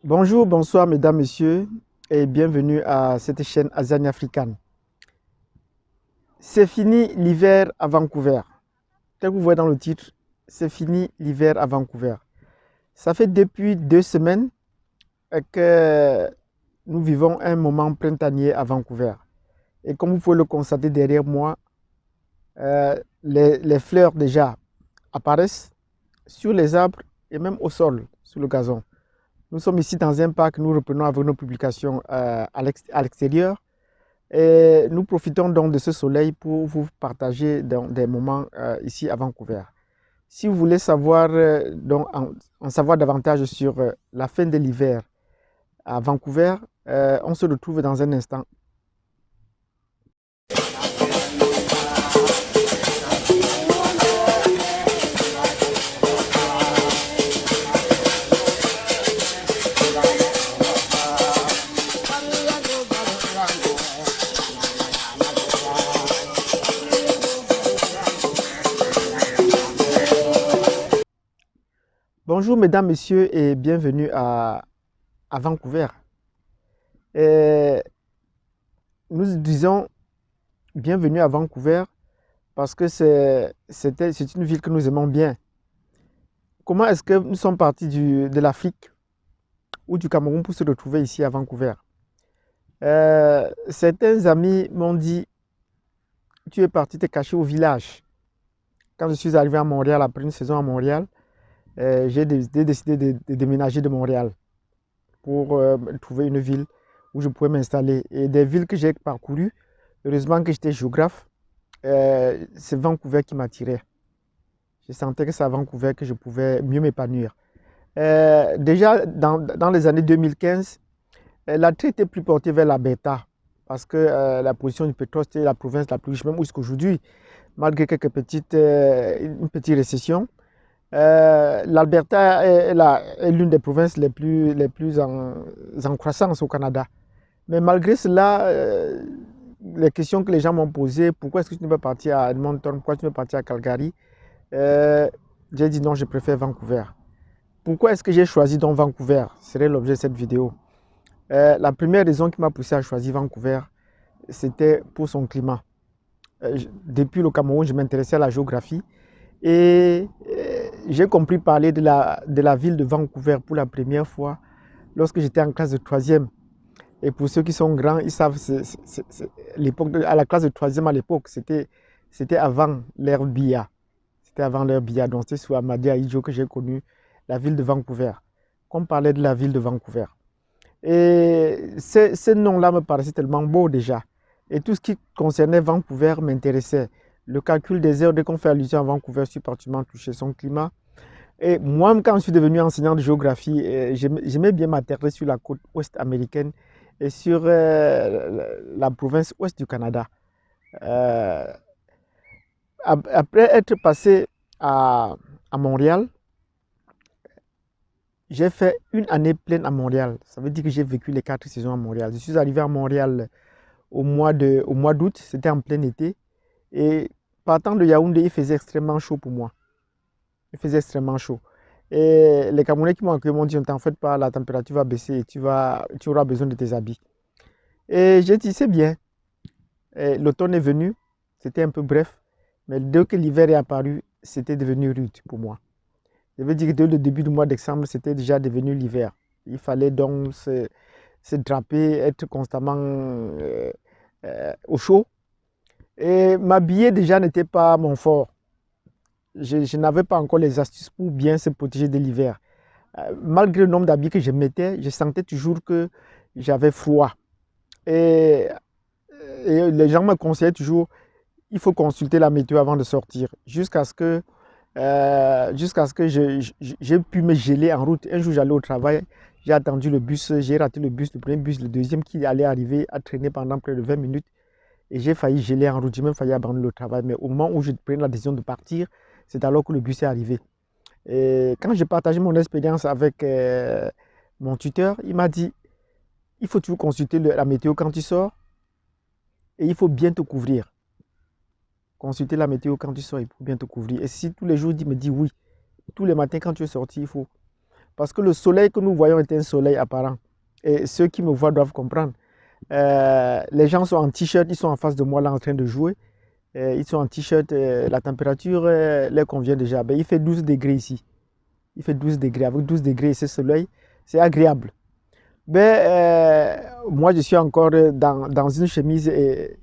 Bonjour, bonsoir mesdames, messieurs et bienvenue à cette chaîne Azania Africane. C'est fini l'hiver à Vancouver. Tel que vous voyez dans le titre, c'est fini l'hiver à Vancouver. Ça fait depuis 2 semaines que nous vivons un moment printanier à Vancouver. Et comme vous pouvez le constater derrière moi, les fleurs déjà apparaissent sur les arbres et même au sol, sur le gazon. Nous sommes ici dans un parc, nous reprenons avec nos publications à l'extérieur. Et nous profitons donc de ce soleil pour vous partager des moments ici à Vancouver. Si vous voulez savoir, en savoir davantage sur la fin de l'hiver à Vancouver, on se retrouve dans un instant. Bonjour mesdames, messieurs et bienvenue à Vancouver. Et nous disons bienvenue à Vancouver parce que c'est une ville que nous aimons bien. Comment est-ce que nous sommes partis de l'Afrique ou du Cameroun pour se retrouver ici à Vancouver? Certains amis m'ont dit, tu es parti te cacher au village. Quand je suis arrivé à Montréal, après une saison à Montréal, j'ai décidé de déménager de Montréal pour trouver une ville où je pouvais m'installer. Et des villes que j'ai parcourues, heureusement que j'étais géographe, c'est Vancouver qui m'attirait. Je sentais que c'est à Vancouver que je pouvais mieux m'épanouir. Déjà dans les années 2015, l'attrait était plus porté vers l'Alberta parce que la position du pétrole, c'était la province la plus riche, même jusqu'à aujourd'hui, malgré une petite récession. L'Alberta est l'une des provinces les plus en croissance au Canada. Mais malgré cela, les questions que les gens m'ont posées, pourquoi est-ce que tu ne peux pas partir à Edmonton, pourquoi tu ne peux pas partir à Calgary, j'ai dit non, je préfère Vancouver. Pourquoi est-ce que j'ai choisi donc Vancouver? Serait l'objet de cette vidéo. La première raison qui m'a poussé à choisir Vancouver, c'était pour son climat. Depuis le Cameroun, je m'intéressais à la géographie et j'ai compris parler de la ville de Vancouver pour la première fois lorsque j'étais en classe de troisième. Et pour ceux qui sont grands, ils savent, à la classe de troisième à l'époque, c'était avant l'ère BIA. C'était avant l'ère BIA. Donc c'est sous Amadi Aïdjo que j'ai connu la ville de Vancouver. Qu'on parlait de la ville de Vancouver. Et ce nom-là me paraissait tellement beau déjà. Et tout ce qui concernait Vancouver m'intéressait. Le calcul des heures, dès qu'on fait allusion à Vancouver, je suis particulièrement touché, son climat. Et moi, quand je suis devenu enseignant de géographie, j'aimais bien m'atterrir sur la côte ouest américaine et sur la province ouest du Canada. Euh, Après être passé à Montréal, j'ai fait une année pleine à Montréal. Ça veut dire que j'ai vécu les 4 saisons à Montréal. Je suis arrivé à Montréal au mois d'août, c'était en plein été. Et partant de Yaoundé, il faisait extrêmement chaud pour moi. Il faisait extrêmement chaud. Et les Camerounais qui m'ont accueilli m'ont dit, ne t'en fais pas, la température va baisser et tu auras besoin de tes habits. Et j'ai dit, c'est bien. L'automne est venu, c'était un peu bref, mais dès que l'hiver est apparu, c'était devenu rude pour moi. Je veux dire que dès le début du mois de décembre, c'était déjà devenu l'hiver. Il fallait donc se draper, être constamment au chaud. Et m'habiller déjà n'était pas mon fort. Je n'avais pas encore les astuces pour bien se protéger de l'hiver. Malgré le nombre d'habits que je mettais, je sentais toujours que j'avais froid. Et, et les gens me conseillaient toujours, il faut consulter la météo avant de sortir, jusqu'à ce que j'ai pu me geler en route. Un jour, j'allais au travail, j'ai attendu le bus, j'ai raté le bus, le premier bus, le deuxième qui allait arriver, a traîné pendant près de 20 minutes. Et j'ai failli geler en route, j'ai même failli abandonner le travail. Mais au moment où je prenais la décision de partir, c'est alors que le bus est arrivé. Et quand j'ai partagé mon expérience avec mon tuteur, il m'a dit, il faut toujours consulter la météo quand tu sors et il faut bien te couvrir. Consulter la météo quand tu sors, il faut bien te couvrir. Et si tous les jours, il me dit oui, tous les matins quand tu es sorti, il faut. Parce que le soleil que nous voyons est un soleil apparent. Et ceux qui me voient doivent comprendre. Les gens sont en t-shirt, ils sont en face de moi là en train de jouer. Ils sont en t-shirt, la température leur convient déjà. Ben, il fait 12 degrés ici. Il fait 12 degrés. Avec 12 degrés et ce soleil, c'est agréable. Ben, moi, je suis encore dans une chemise et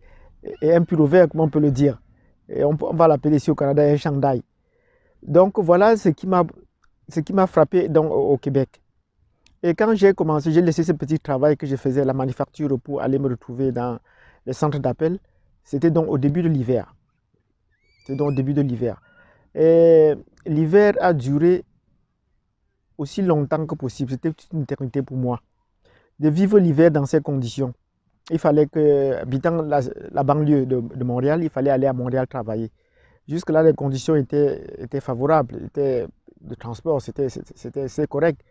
un pullover, comment on peut le dire. Et on va l'appeler ici au Canada un chandail. Donc voilà ce qui m'a frappé au Québec. Et quand j'ai commencé, j'ai laissé ce petit travail que je faisais à la manufacture pour aller me retrouver dans les centres d'appel. C'était donc au début de l'hiver. C'était donc au début de l'hiver. Et l'hiver a duré aussi longtemps que possible. C'était une éternité pour moi de vivre l'hiver dans ces conditions. Il fallait que, habitant la banlieue de Montréal, il fallait aller à Montréal travailler. Jusque-là, les conditions étaient favorables. Le transport, c'était correct.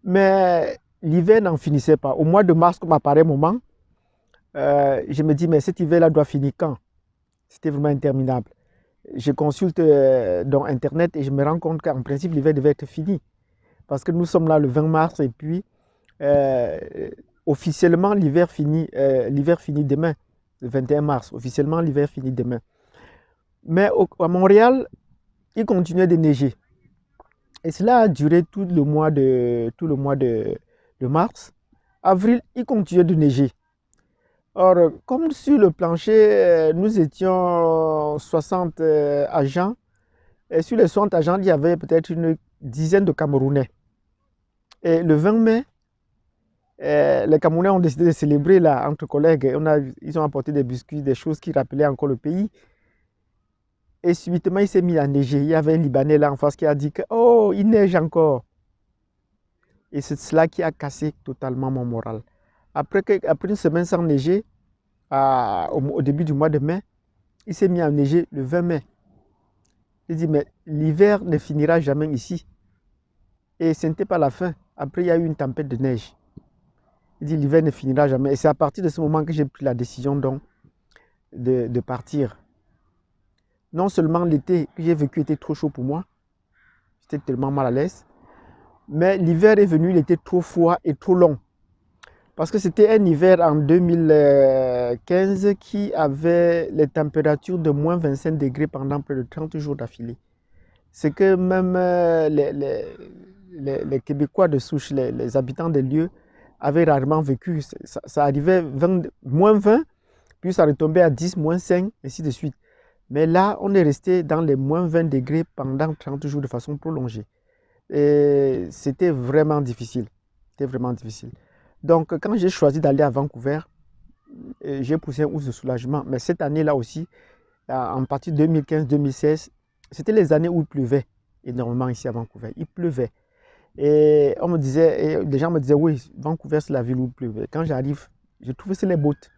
Mais l'hiver n'en finissait pas. Au mois de mars, comme à pareil moment, je me dis, mais cet hiver-là doit finir quand? C'était vraiment interminable. Je consulte dans Internet et je me rends compte qu'en principe, l'hiver devait être fini. Parce que nous sommes là le 20 mars et puis officiellement, l'hiver finit demain, le 21 mars. Officiellement, l'hiver finit demain. Mais à Montréal, il continuait de neiger. Et cela a duré tout le mois de mars. Avril, il continuait de neiger. Or, comme sur le plancher, nous étions 60 agents, et sur les 60 agents, il y avait peut-être une dizaine de Camerounais. Et le 20 mai, les Camerounais ont décidé de célébrer là, entre collègues. Ils ont apporté des biscuits, des choses qui rappelaient encore le pays. Et subitement, il s'est mis à neiger. Il y avait un Libanais là en face qui a dit que oh, il neige encore. Et c'est cela qui a cassé totalement mon moral. Après une semaine sans neiger, au début du mois de mai, il s'est mis à neiger le 20 mai. Il dit, mais l'hiver ne finira jamais ici. Et ce n'était pas la fin. Après, il y a eu une tempête de neige. Il dit, l'hiver ne finira jamais. Et c'est à partir de ce moment que j'ai pris la décision donc de partir. Non seulement l'été que j'ai vécu était trop chaud pour moi, j'étais tellement mal à l'aise, mais l'hiver est venu, il était trop froid et trop long. Parce que c'était un hiver en 2015 qui avait les températures de moins 25 degrés pendant près de 30 jours d'affilée. C'est que même les Québécois de souche, les habitants des lieux, avaient rarement vécu. Ça arrivait moins 20, puis ça retombait à 10, moins 5, ainsi de suite. Mais là, on est resté dans les moins 20 degrés pendant 30 jours de façon prolongée. Et c'était vraiment difficile. C'était vraiment difficile. Donc, quand j'ai choisi d'aller à Vancouver, j'ai poussé un ouf de soulagement. Mais cette année-là aussi, en partie 2015-2016, c'était les années où il pleuvait énormément ici à Vancouver. Il pleuvait. Et on me disait, et les gens me disaient, oui, Vancouver, c'est la ville où il pleuvait. Quand j'arrive, je trouve que c'est les bottes.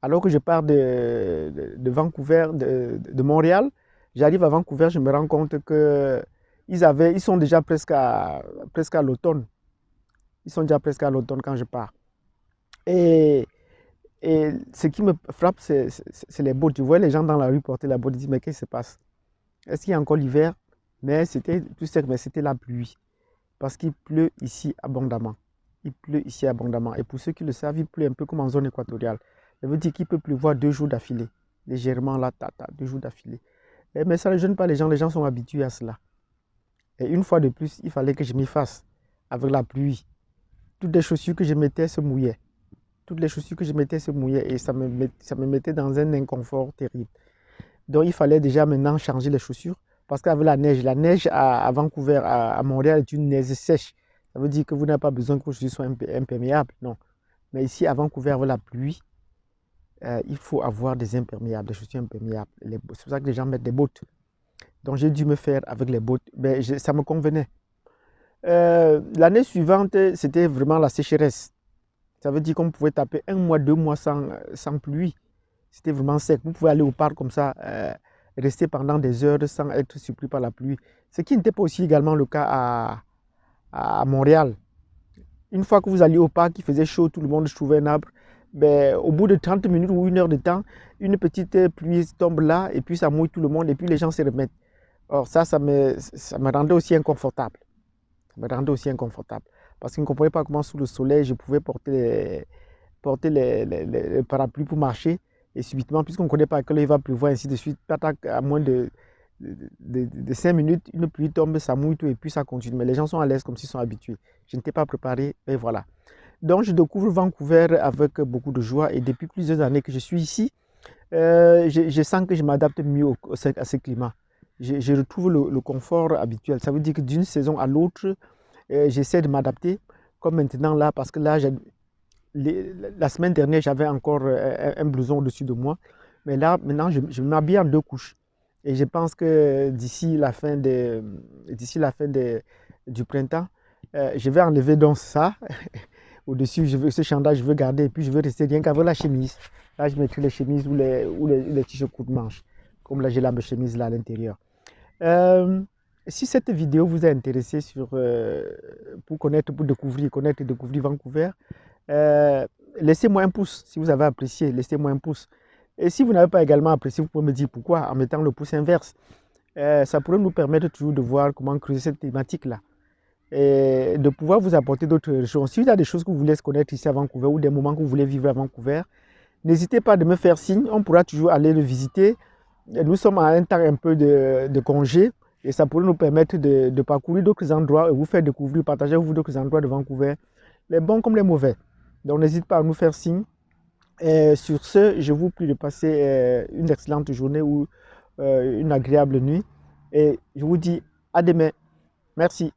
Alors que je pars de Vancouver, de Montréal, j'arrive à Vancouver, je me rends compte qu'ils sont déjà presque à l'automne. Ils sont déjà presque à l'automne quand je pars. Et ce qui me frappe, c'est les bottes. Tu vois les gens dans la rue porter la botte, ils disent, mais qu'est-ce qui se passe? Est-ce qu'il y a encore l'hiver? Mais c'était tout sec, mais c'était la pluie. Parce qu'il pleut ici abondamment. Il pleut ici abondamment. Et pour ceux qui le savent, il pleut un peu comme en zone équatoriale. Ça veut dire qu'il peut pleuvoir 2 jours d'affilée. Légèrement là, 2 jours d'affilée. Mais ça ne gêne pas les gens sont habitués à cela. Et une fois de plus, il fallait que je m'y fasse avec la pluie. Toutes les chaussures que je mettais se mouillaient. Toutes les chaussures que je mettais se mouillaient et ça me mettait dans un inconfort terrible. Donc il fallait déjà maintenant changer les chaussures parce qu'avec la neige à Vancouver, à Montréal est une neige sèche. Ça veut dire que vous n'avez pas besoin que vos chaussures soient imperméables, non. Mais ici à Vancouver, avec la pluie, il faut avoir des imperméables, des chaussures imperméables. C'est pour ça que les gens mettent des bottes. Donc j'ai dû me faire avec les bottes, mais ça me convenait. L'année suivante, c'était vraiment la sécheresse. Ça veut dire qu'on pouvait taper 1 mois, 2 mois sans pluie. C'était vraiment sec. Vous pouvez aller au parc comme ça, rester pendant des heures sans être surpris par la pluie. Ce qui n'était pas aussi également le cas à Montréal. Une fois que vous alliez au parc, il faisait chaud, tout le monde trouvait un arbre. Ben, au bout de 30 minutes ou 1 heure de temps, une petite pluie tombe là et puis ça mouille tout le monde et puis les gens se remettent. Or ça me rendait aussi inconfortable. Ça me rendait aussi inconfortable. Parce qu'ils ne comprenaient pas comment sous le soleil, je pouvais porter les parapluies pour marcher. Et subitement, puisqu'on ne connaît pas quand il va pleuvoir, ainsi de suite, à moins de 5 minutes, une pluie tombe, ça mouille tout et puis ça continue. Mais les gens sont à l'aise comme s'ils sont habitués. Je n'étais pas préparé et voilà. Donc je découvre Vancouver avec beaucoup de joie et depuis plusieurs années que je suis ici, je sens que je m'adapte mieux à ce climat. Je retrouve le confort habituel. Ça veut dire que d'une saison à l'autre, j'essaie de m'adapter. Comme maintenant là, parce que là, la semaine dernière, j'avais encore un blouson au-dessus de moi. Mais là, maintenant, je m'habille en 2 couches. Et je pense que d'ici la fin du printemps, je vais enlever donc ça. Au-dessus, ce chandail, je veux garder. Et puis, je veux rester rien qu'avec la chemise. Là, je mettrai les chemises ou les t-shirts coup de manche. Comme là, j'ai la chemise là à l'intérieur. Euh, Si cette vidéo vous a intéressé pour connaître et découvrir Vancouver, laissez-moi un pouce. Si vous avez apprécié, laissez-moi un pouce. Et si vous n'avez pas également apprécié, vous pouvez me dire pourquoi en mettant le pouce inverse. Ça pourrait nous permettre toujours de voir comment creuser cette thématique-là et de pouvoir vous apporter d'autres choses. Si vous avez des choses que vous voulez connaître ici à Vancouver ou des moments que vous voulez vivre à Vancouver, n'hésitez pas de me faire signe. On pourra toujours aller le visiter. Nous sommes à un temps un peu de congé et ça pourrait nous permettre de parcourir d'autres endroits et vous faire découvrir, partager avec vous d'autres endroits de Vancouver, les bons comme les mauvais. Donc n'hésitez pas à nous faire signe. Et sur ce, je vous prie de passer une excellente journée ou une agréable nuit. Et je vous dis à demain. Merci.